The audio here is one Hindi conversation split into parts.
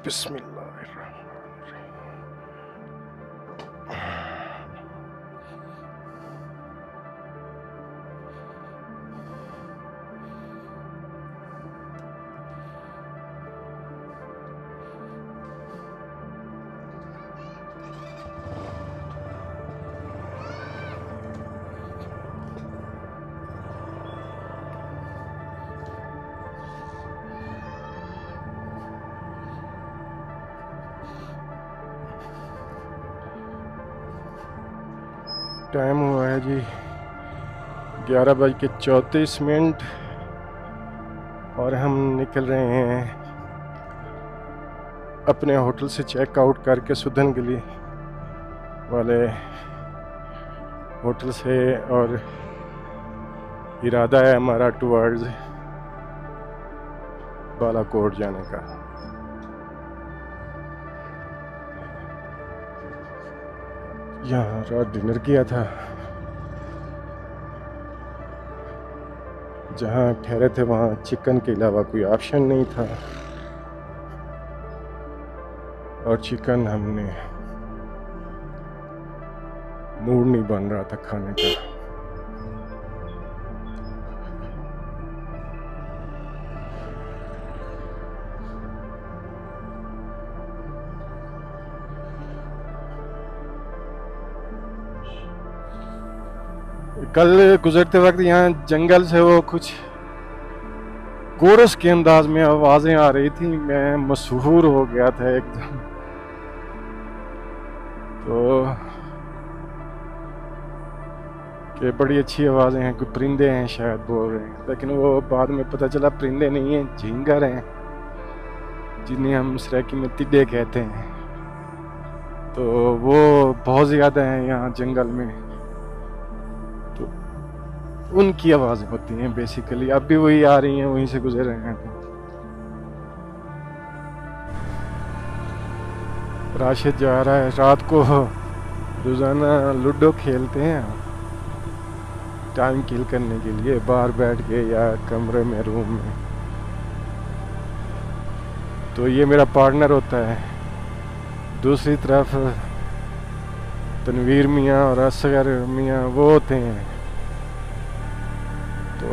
बिस्मिल्लाह। टाइम हुआ है जी 11:34 और हम निकल रहे हैं अपने होटल से चेकआउट करके सुधन गली वाले होटल से, और इरादा है हमारा टुवर्ड्स बालाकोट जाने का। यहाँ रात डिनर किया था, जहाँ ठहरे थे वहाँ चिकन के अलावा कोई ऑप्शन नहीं था, और चिकन हमने मूड नहीं बन रहा था खाने का। कल गुजरते वक्त यहाँ जंगल से वो कुछ कोरस के अंदाज में आवाजें आ रही थी, मैं मशहूर हो गया था एकदम। तो कि बड़ी अच्छी आवाजें हैं, कोई परिंदे हैं शायद बोल रहे हैं, लेकिन वो बाद में पता चला परिंदे नहीं हैं, झींगर हैं, जिन्हें हम सराइकी में तिड्डे कहते हैं। तो वो बहुत ज़्यादा हैं यहाँ जंगल में, तो उनकी आवाज़ें होती हैं बेसिकली। अब भी वही आ रही हैं, वहीं से गुजर रहे हैं। राशिद जा रहा है, रात को रोज़ाना लूडो खेलते हैं टाइम किल करने के लिए, बाहर बैठ के या कमरे में, रूम में। तो ये मेरा पार्टनर होता है। दूसरी तरफ तनवीर मियाँ और असगर मियाँ वो होते हैं, तो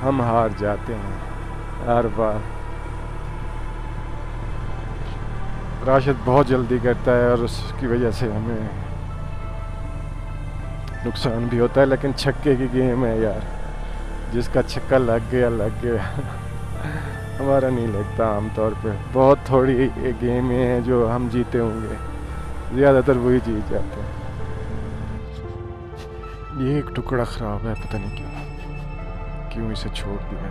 हम हार जाते हैं हर बार। राशिद बहुत जल्दी करता है और उसकी वजह से हमें नुकसान भी होता है, लेकिन छक्के की गेम है यार, जिसका छक्का लग गया हमारा नहीं लगता आमतौर पे। बहुत थोड़ी गेम हैं जो हम जीते होंगे, ज़्यादातर वही जीत जाते हैं। ये एक टुकड़ा ख़राब है, पता नहीं क्यों इसे छोड़ दिया।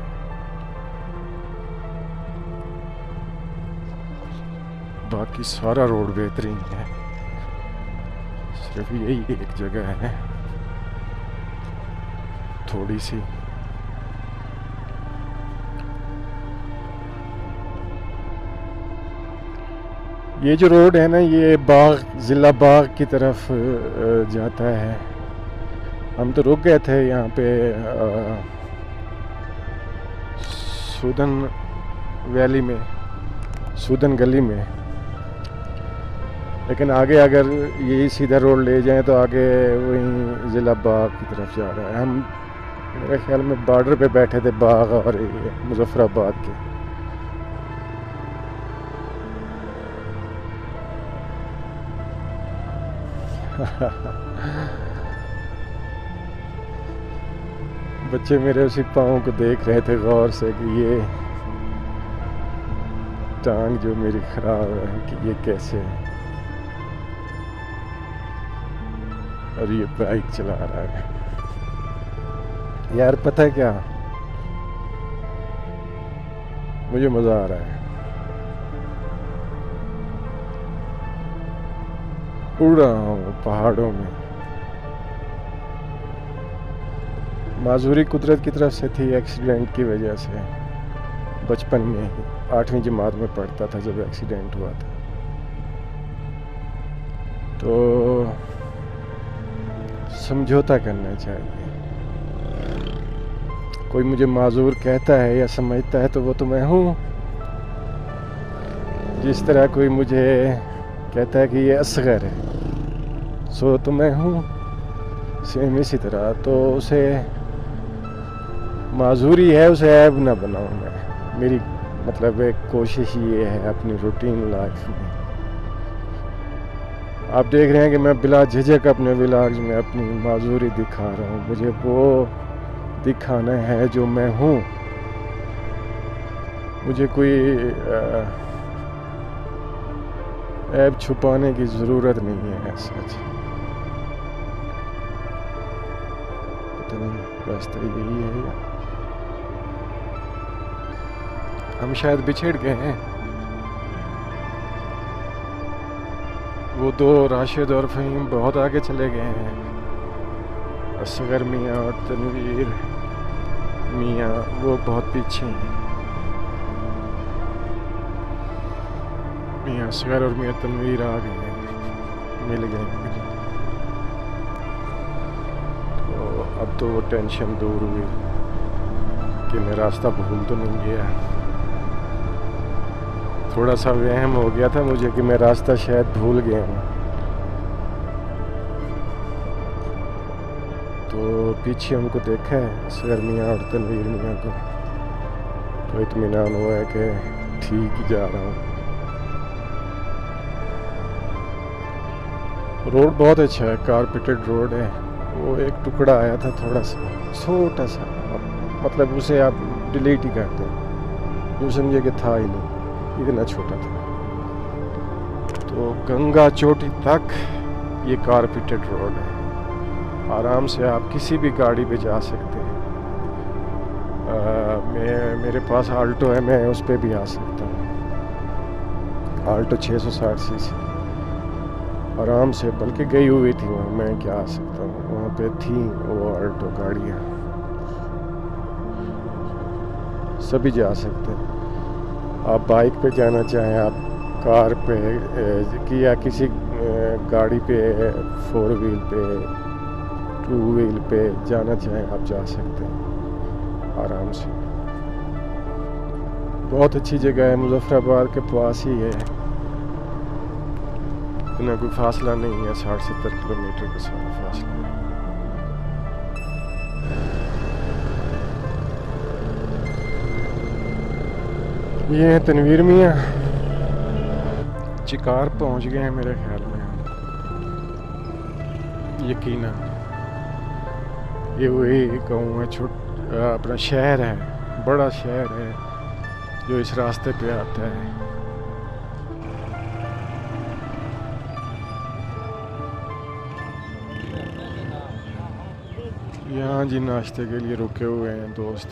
बाकी सारा रोड बेहतरीन है, सिर्फ यही एक जगह है थोड़ी सी। ये जो रोड है ना, ये बाग, ज़िला बाग की तरफ जाता है। हम तो रुक गए थे यहाँ पे सूदन वैली में, सूदन गली में, लेकिन आगे अगर यही सीधा रोड ले जाएं तो आगे वहीं ज़िला बाग की तरफ जा रहा है। हम मेरे ख्याल में बॉर्डर पे बैठे थे बाग और ये मुजफ्फराबाद के। बच्चे मेरे उसी पाँव को देख रहे थे गौर से कि ये टांग जो मेरी खराब है कि ये कैसे है, और ये बाइक चला रहा है। यार पता है क्या, मुझे मज़ा आ रहा है, उड़ रहा हूँ पहाड़ों में। माजूरी कुदरत की तरफ से थी, एक्सीडेंट की वजह से। बचपन में ही 8वीं जमात में पढ़ता था जब एक्सीडेंट हुआ था। तो समझौता करना चाहिए। कोई मुझे माजूर कहता है या समझता है तो वो तो मैं हूँ, जिस तरह कोई मुझे कहता है कि ये असगर है, सो तो मैं हूँ सेम इसी तरह। तो उसे माजूरी है, उसे ऐब ना बनाऊँ मैं। मेरी मतलब एक कोशिश ये है अपनी रूटीन लाइफ में। आप देख रहे हैं कि मैं बिला झिझक अपने व्लॉग्स में अपनी माजूरी दिखा रहा हूँ। मुझे वो दिखाना है जो मैं हूँ। मुझे कोई ऐब छुपाने की ज़रूरत नहीं है। सच पता नहीं रास्ता यही है या हम शायद बिछड़ गए हैं। वो दो राशिद और फ़हीम बहुत आगे चले गए हैं। असगर मियाँ और तनवीर मियाँ वो बहुत पीछे हैं। मियाँ असगर और मियाँ तनवीर आ गए हैं, मिल गए हैं मुझे। तो अब तो वो टेंशन दूर हुई कि मैं रास्ता भूल तो नहीं गया। थोड़ा सा वहम हो गया था मुझे कि मैं रास्ता शायद भूल गया हूँ। तो पीछे हमको देखा है असगर मियाँ और तनवीर मियाँ को, तो इत्मीनान हुआ है कि ठीक ही जा रहा हूँ। रोड बहुत अच्छा है, कारपेटेड रोड है। वो एक टुकड़ा आया था थोड़ा सा छोटा सा, मतलब उसे आप डिलीट ही कर दें, यूँ समझिए कि था ही नहीं, इतना छोटा था। तो गंगा चोटी तक ये कारपेटेड रोड है। आराम से आप किसी भी गाड़ी पे जा सकते हैं। मेरे पास आल्टो है, मैं उस पर भी आ सकता हूँ। आल्टो 660 सीसी आराम से, बल्कि गई हुई थी वहाँ, मैं क्या आ सकता हूँ, वहाँ पे थी वो आल्टो गाड़ियाँ, सभी जा सकते हैं। आप बाइक पे जाना चाहें, आप कार पे कि या किसी गाड़ी पे 4 व्हील पे 2 व्हील पे जाना चाहें, आप जा सकते हैं आराम से। बहुत अच्छी जगह है, मुजफ्फराबाद के पास ही है, इतना कोई फासला नहीं है, 60-70 किलोमीटर का फासला है। ये है तनवीर मियाँ, चिकार पहुंच गए हैं मेरे ख्याल में, यकीनन। ये वही गाँव है, अपना शहर है, बड़ा शहर है जो इस रास्ते पे आता है। यहाँ जी नाश्ते के लिए रुके हुए हैं दोस्त।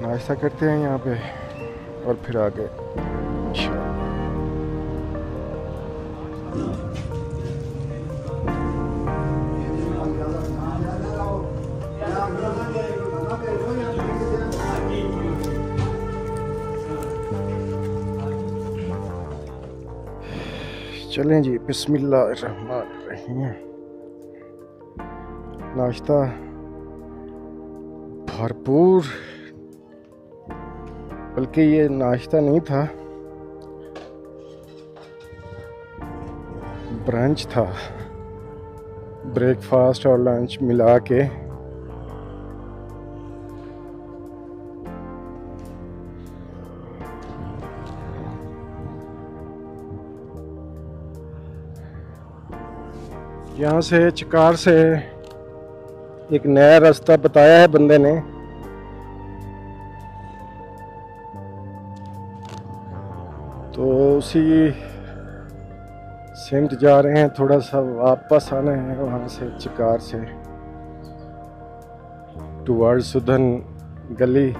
नाश्ता करते हैं यहाँ पे और फिर आगे इंशाअल्लाह। चलें जी, बिस्मिल्लाहिर्रहमानिर्रहीम। नाश्ता भरपूर, बल्कि ये नाश्ता नहीं था, ब्रंच था, ब्रेकफास्ट और लंच मिला के। यहाँ से चिकार से एक नया रास्ता बताया है बंदे ने, तो उसी सिमत जा रहे हैं। थोड़ा सा वापस आना है वहाँ से, चिकार से टुवर्ड सुधन गली।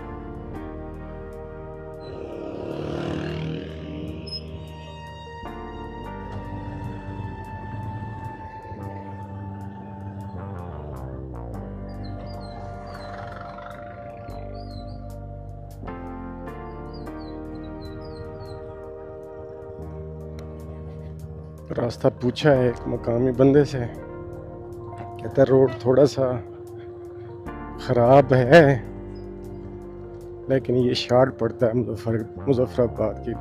रास्ता पूछा है एक मकामी बंदे से, कहता रोड थोड़ा सा ख़राब है लेकिन ये शार्ट पड़ता है मुजफ्फराबाद की।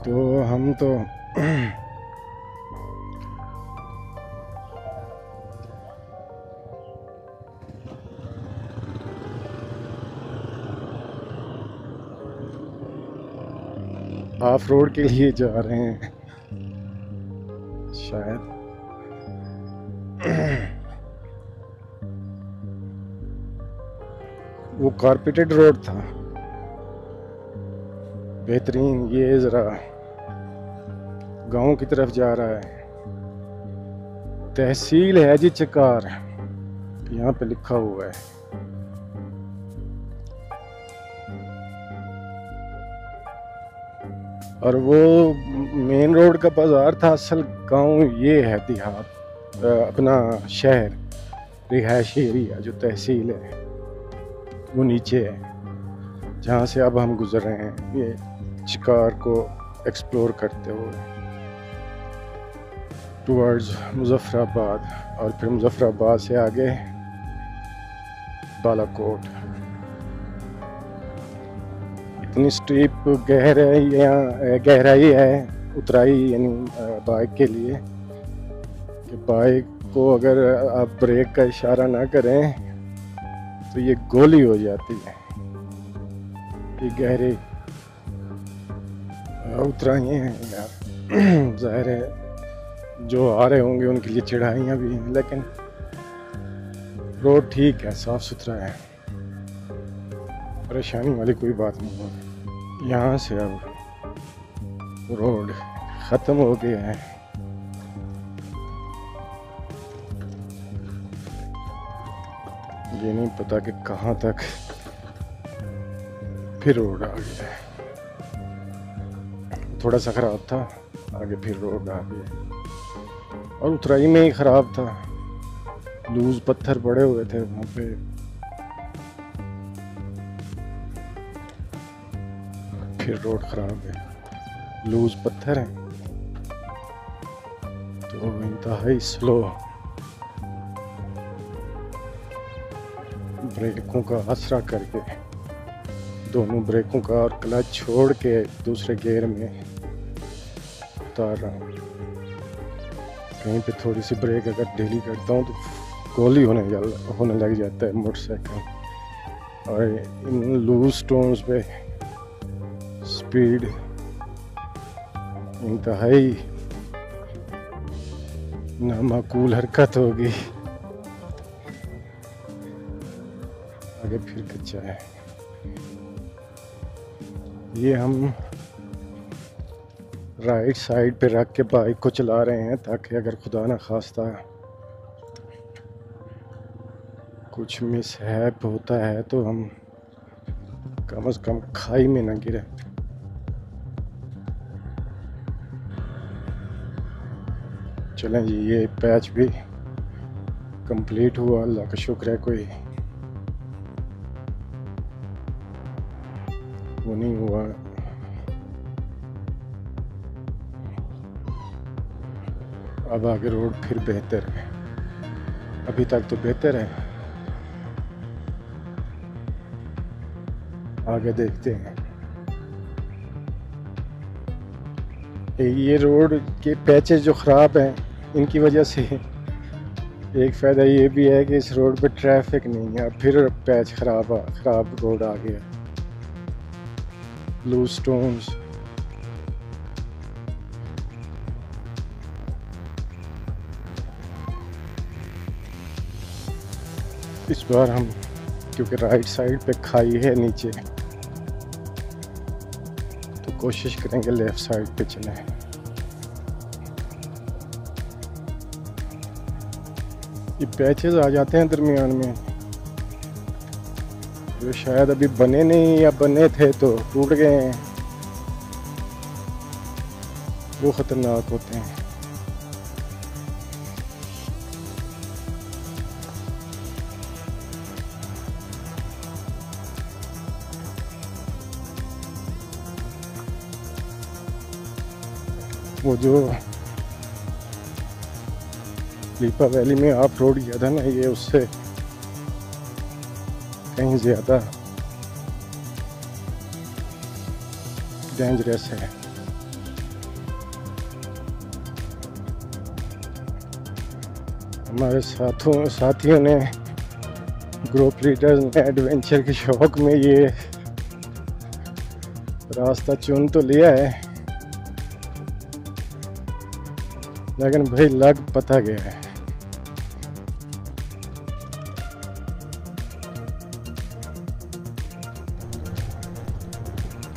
तो हम तो ऑफ रोड के लिए जा रहे हैं शायद। वो कारपेटेड रोड था बेहतरीन। ये ज़रा गांव की तरफ जा रहा है। तहसील है जी चकार, यहाँ पे लिखा हुआ है। और वो मेन रोड का बाजार था, असल गांव ये है देहात, अपना शहर रिहायशी एरिया। जो तहसील है वो नीचे है, जहाँ से अब हम गुजर रहे हैं ये शिकार को एक्सप्लोर करते हुए टुवर्ड्स मुजफ्फराबाद, और फिर मुजफ्फराबाद से आगे बालाकोट। इतनी स्टीप गहराई है उतराई यानी बाइक के लिए कि बाइक को अगर आप ब्रेक का इशारा ना करें तो ये गोली हो जाती है। ये गहरे उतराई हैं यार। जाहिर है जो आ रहे होंगे उनके लिए चढ़ाइयाँ भी हैं, लेकिन रोड ठीक है, साफ सुथरा है, परेशानी वाली कोई बात नहीं है। यहाँ से अब रोड ख़त्म हो गया है। ये नहीं पता कि कहाँ तक फिर रोड आ गया है। थोड़ा सा ख़राब था, आगे फिर रोड आ गया। और उतराई में ही ख़राब था, लूज पत्थर पड़े हुए थे वहाँ पे। फिर रोड ख़राब है, लूज पत्थर है तो इंतहाई स्लो। ब्रेकों का आसरा करके, दोनों ब्रेकों का और क्लच छोड़ के दूसरे गियर में उतार रहा हूँ। कहीं पे थोड़ी सी ब्रेक अगर ढीली करता हूँ तो गोली होने लग जाता है मोटरसाइकिल। और इन लूज स्टोन्स पे स्पीड इंतहाई नामाकूल हरकत होगी। आगे फिर कच्चा है। ये हम राइट साइड पे रख के बाइक को चला रहे हैं ताकि अगर खुदा ना खास्ता कुछ मिसहैप होता है तो हम कम से कम खाई में ना गिरे। चलें जी, ये पैच भी कंप्लीट हुआ, अल्लाह का शुक्र है। कोई वो नहीं हुआ। अब आगे रोड फिर बेहतर है, अभी तक तो बेहतर है, आगे देखते हैं। ये रोड के पैचेस जो ख़राब हैं इनकी वजह से एक फ़ायदा ये भी है कि इस रोड पे ट्रैफिक नहीं है। फिर पैच ख़राब रोड आ गया, लूज स्टोन्स। इस बार हम क्योंकि राइट साइड पे खाई है नीचे, तो कोशिश करेंगे लेफ्ट साइड पे चलें। ये पैचेस आ जाते हैं दरमियान में जो शायद अभी बने नहीं या बने थे तो टूट गए हैं, वो ख़तरनाक होते हैं। वो जो लीपा वैली में ऑफ रोड किया था ना, ये उससे कहीं ज़्यादा डेंजरस है। हमारे साथियों ने, ग्रुप लीडर्स ने एडवेंचर के शौक में ये रास्ता चुन तो लिया है, लेकिन भाई लग पता गया है।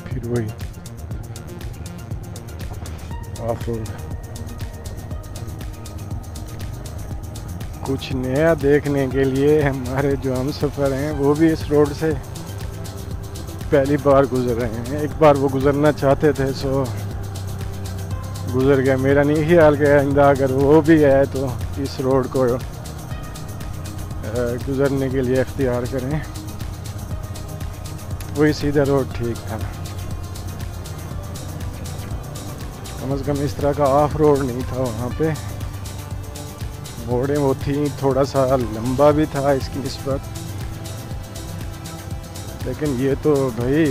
फिर वही ऑफ रोड। कुछ नया देखने के लिए हमारे जो हम सफ़र हैं वो भी इस रोड से पहली बार गुजर रहे हैं। एक बार वो गुजरना चाहते थे सो गुजर गया। मेरा नहीं ख्याल कि आइंदा अगर वो भी है तो इस रोड को गुजरने के लिए इख्तियार करें। वही सीधा रोड ठीक था, कम से कम इस तरह का ऑफ रोड नहीं था वहाँ पे। मोड़ें वो थी, थोड़ा सा लंबा भी था इसकी निस्बत, लेकिन ये तो भाई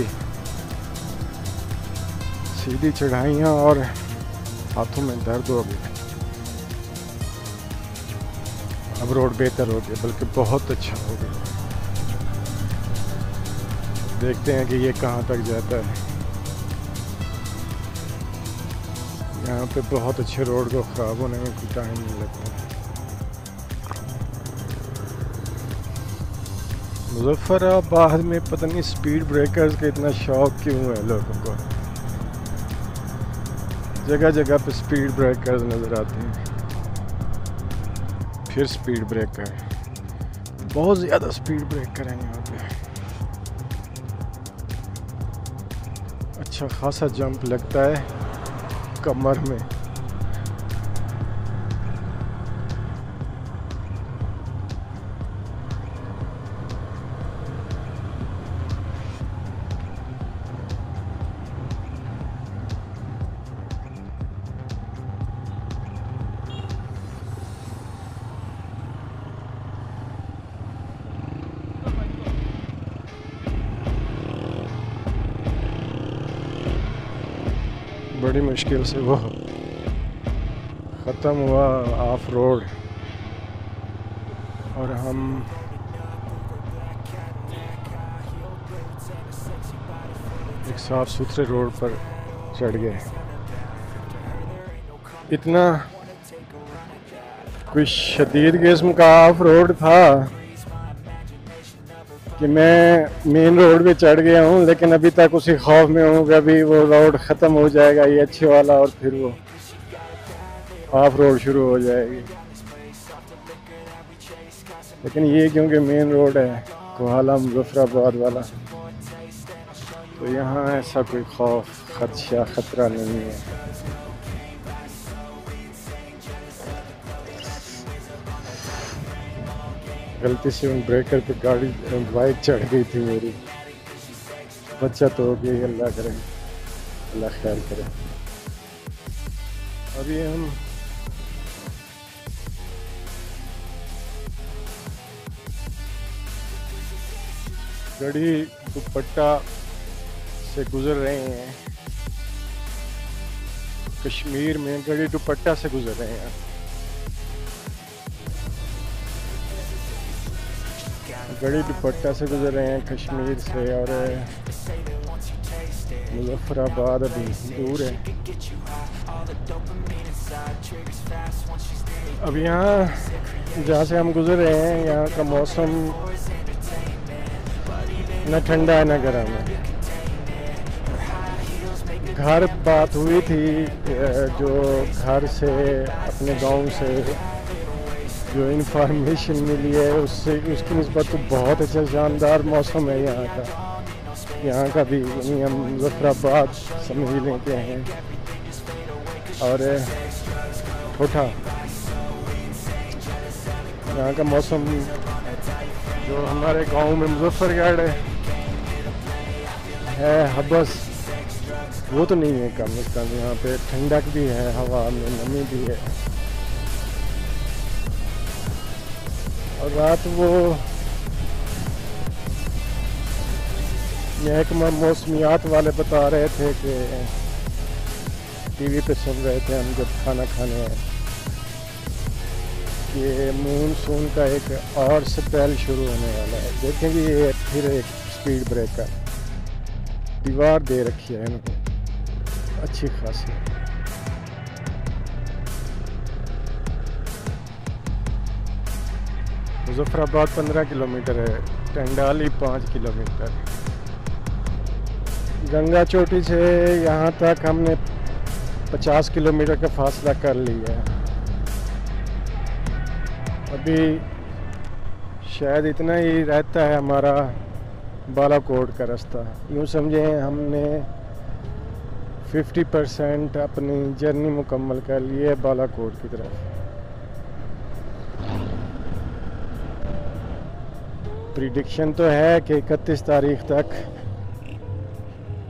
सीधी चढ़ाइयाँ और हाथों में दर्द हो गया। अब रोड बेहतर हो गया, बल्कि बहुत अच्छा हो गया। देखते हैं कि ये कहाँ तक जाता है। यहाँ पे बहुत अच्छे रोड को ख़राब होने में कोई टाइम नहीं लगता। मुजफ्फराबाद में पता नहीं स्पीड ब्रेकर्स का इतना शौक क्यों है लोगों को। जगह जगह पे स्पीड ब्रेकर्स नज़र आते हैं। फिर स्पीड ब्रेकर, बहुत ज़्यादा स्पीड ब्रेकर हैं यहाँ पे। अच्छा खासा जंप लगता है कमर में। बड़ी मुश्किल से वो ख़त्म हुआ ऑफ रोड और हम एक साफ सुथरे रोड पर चढ़ गए। इतना कोई शदीद किस्म का ऑफ रोड था कि मैं मेन रोड पे चढ़ गया हूँ, लेकिन अभी तक उसी खौफ में हूँ कि अभी वो रोड ख़त्म हो जाएगा ये अच्छे वाला और फिर वो ऑफ रोड शुरू हो जाएगी। लेकिन ये क्योंकि मेन रोड है कोहाला मुजफ्फराबाद वाला, तो यहाँ ऐसा कोई खौफ खदशा ख़तरा नहीं है। गलती से उन ब्रेकर पे गाड़ी बाइक चढ़ गई थी मेरी। बच्चा तो हो गई, अल्लाह करे, अल्लाह ख्याल करे। अभी हम गढ़ी दुपट्टा से गुजर रहे हैं। कश्मीर में गढ़ी दुपट्टा से गुजर रहे हैं। गढ़ी दुपट्टा से गुजर रहे हैं कश्मीर से, और मुजफ्फराबाद अभी दूर है। अब यहाँ जहाँ से हम गुजर रहे हैं यहाँ का मौसम न ठंडा है न गर्म है। घर बात हुई थी, जो घर से अपने गांव से जो इन्फॉर्मेशन मिली है उससे उसकी निस्बत तो बहुत अच्छा शानदार मौसम है यहाँ का। यहाँ का भी यानी हम मुजफ्फराबाद समझ लें के हैं और ठोठा, यहाँ का मौसम जो हमारे गांव में मुजफ्फरगढ़ है हबस, वो तो नहीं है कम से कम। यहाँ पे ठंडक भी है, हवा में नमी भी है। और रात वो महकमा मौसमियात वाले बता रहे थे कि टीवी पे सुन रहे थे हम जब खाना खाने आए कि मानसून का एक और स्पेल शुरू होने वाला है। देखेंगे ये फिर एक स्पीड ब्रेकर दीवार दे रखी है इनको अच्छी खासी। मुजफ्फराबाद 15 किलोमीटर है, टंडाली 5 किलोमीटर। गंगा चोटी से यहाँ तक हमने 50 किलोमीटर का फासला कर लिया है। अभी शायद इतना ही रहता है हमारा बालाकोट का रास्ता। यूँ समझें हमने 50% अपनी जर्नी मुकम्मल कर ली है बालाकोट की तरफ। प्रिडिक्शन तो है कि 31 तारीख तक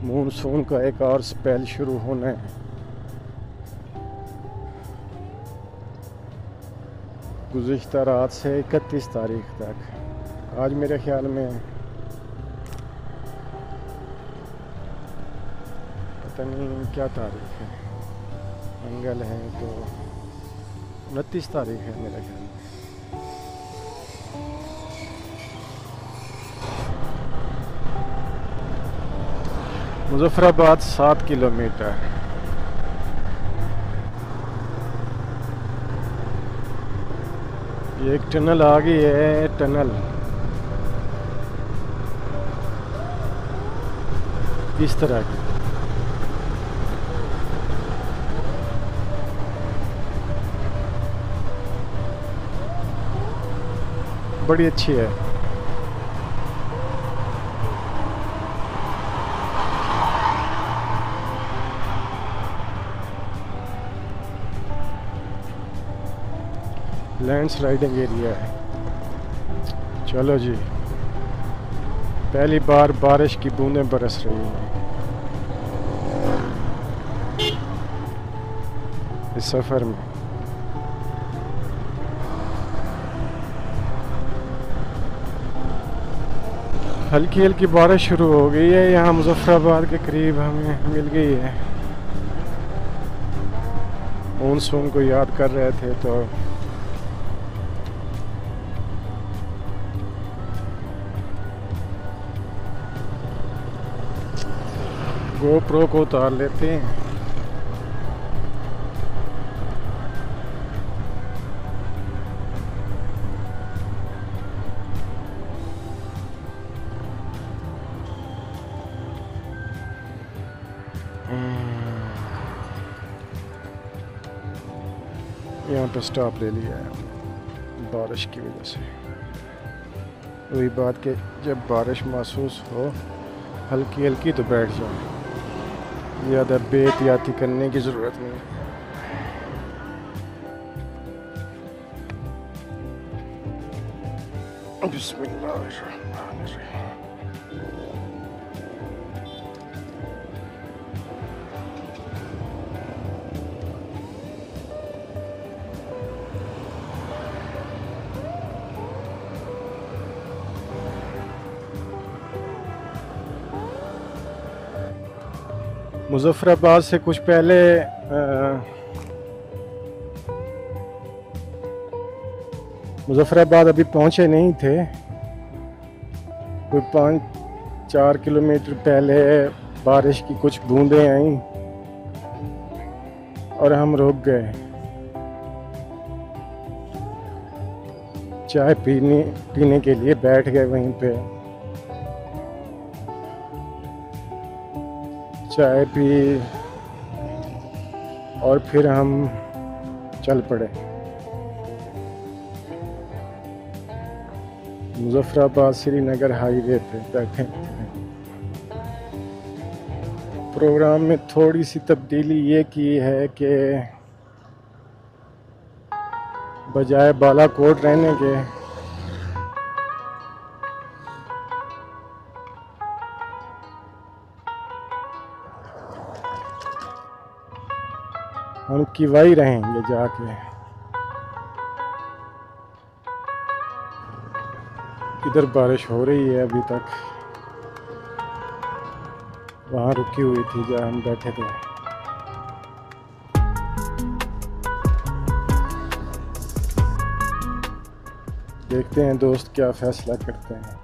मानसून का एक और स्पेल शुरू होना है। गुज़िश्ता रात से 31 तारीख तक। आज मेरे ख्याल में पता नहीं क्या तारीख है, मंगल है तो 29 तारीख है मेरे ख्याल में। मुजफ्फराबाद 7 किलोमीटर। ये एक टनल आ गई है, टनल इस तरह की बड़ी अच्छी है। लैंडस्लाइडिंग एरिया है। चलो जी, पहली बार बारिश की बूंदें बरस रही हैं इस सफ़र में। हल्की हल्की बारिश शुरू हो गई है यहाँ मुजफ्फराबाद के करीब, हमें मिल गई है। मानसून को याद कर रहे थे तो GoPro को उतार लेते हैं। यहाँ पे स्टॉप ले लिया है बारिश की वजह से। वही बात कि जब बारिश महसूस हो हल्की हल्की तो बैठ जाओ, ज़्यादा बेहतियाती करने की ज़रूरत नहीं। बिस्मिल्लाहिर्रहमानिर्रहीम। मुजफ्फराबाद से कुछ पहले मुजफ्फराबाद अभी पहुंचे नहीं थे, कोई 5-4 किलोमीटर पहले बारिश की कुछ बूंदें आईं और हम रुक गए। चाय पीने के लिए बैठ गए वहीं पे। चाय पी और फिर हम चल पड़े। मुजफ्फराबाद श्रीनगर हाईवे पे बैठे थे। प्रोग्राम में थोड़ी सी तब्दीली ये की है कि बजाय बालाकोट रहने के उनकी वही रहेंगे जाके। इधर बारिश हो रही है अभी तक, वहाँ रुकी हुई थी जहाँ हम बैठे थे। देखते हैं दोस्त क्या फैसला करते हैं।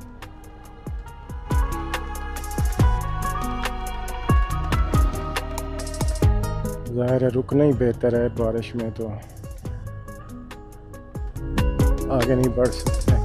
ज़ाहिर है रुकना ही बेहतर है, बारिश में तो आगे नहीं बढ़ सकते।